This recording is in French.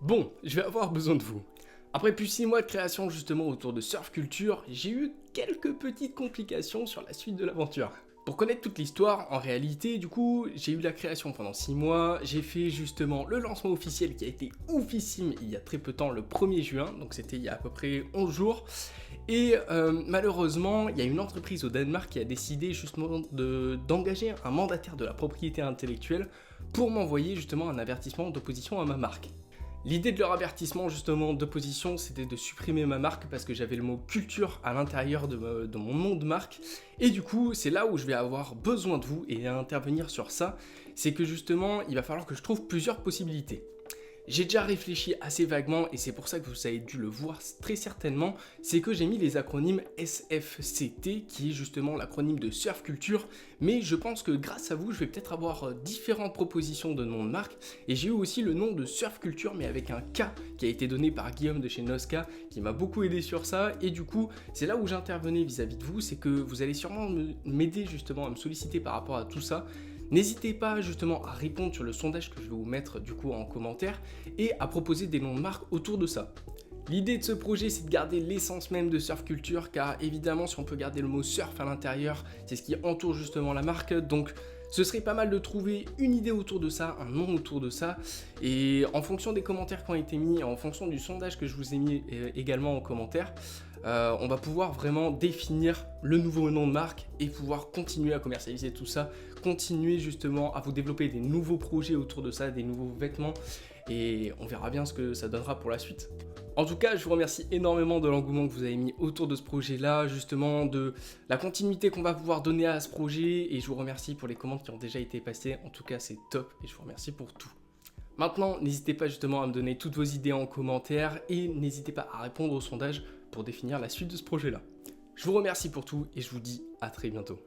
Bon, je vais avoir besoin de vous. Après plus 6 mois de création justement autour de Surf Culture, j'ai eu quelques petites complications sur la suite de l'aventure. Pour connaître toute l'histoire, en réalité, du coup, j'ai eu la création pendant 6 mois, j'ai fait justement le lancement officiel qui a été oufissime il y a très peu de temps, le 1er juin, donc c'était il y a à peu près 11 jours, et malheureusement, il y a une entreprise au Danemark qui a décidé justement d'engager un mandataire de la propriété intellectuelle pour m'envoyer justement un avertissement d'opposition à ma marque. L'idée de leur avertissement justement d'opposition, c'était de supprimer ma marque parce que j'avais le mot culture à l'intérieur de mon nom de marque. Et du coup, c'est là où je vais avoir besoin de vous et à intervenir sur ça. C'est que justement, il va falloir que je trouve plusieurs possibilités. J'ai déjà réfléchi assez vaguement et c'est pour ça que vous avez dû le voir très certainement, c'est que j'ai mis les acronymes SFCT qui est justement l'acronyme de Surf Culture, mais je pense que grâce à vous je vais peut-être avoir différentes propositions de noms de marque et j'ai eu aussi le nom de Surf Culture mais avec un K qui a été donné par Guillaume de chez Nosca qui m'a beaucoup aidé sur ça et du coup c'est là où j'intervenais vis-à-vis de vous, c'est que vous allez sûrement m'aider justement à me solliciter par rapport à tout ça. N'hésitez pas justement à répondre sur le sondage que je vais vous mettre du coup en commentaire et à proposer des noms de marques autour de ça. L'idée de ce projet, c'est de garder l'essence même de Surf Culture, car évidemment, si on peut garder le mot surf à l'intérieur, c'est ce qui entoure justement la marque. Donc, ce serait pas mal de trouver une idée autour de ça, un nom autour de ça. Et en fonction des commentaires qui ont été mis, en fonction du sondage que je vous ai mis également en commentaire, on va pouvoir vraiment définir le nouveau nom de marque et pouvoir continuer à commercialiser tout ça, continuer justement à vous développer des nouveaux projets autour de ça, des nouveaux vêtements. Et on verra bien ce que ça donnera pour la suite. En tout cas, je vous remercie énormément de l'engouement que vous avez mis autour de ce projet-là, justement de la continuité qu'on va pouvoir donner à ce projet, et je vous remercie pour les commandes qui ont déjà été passées. En tout cas, c'est top et je vous remercie pour tout. Maintenant, n'hésitez pas justement à me donner toutes vos idées en commentaire et n'hésitez pas à répondre au sondage pour définir la suite de ce projet-là. Je vous remercie pour tout et je vous dis à très bientôt.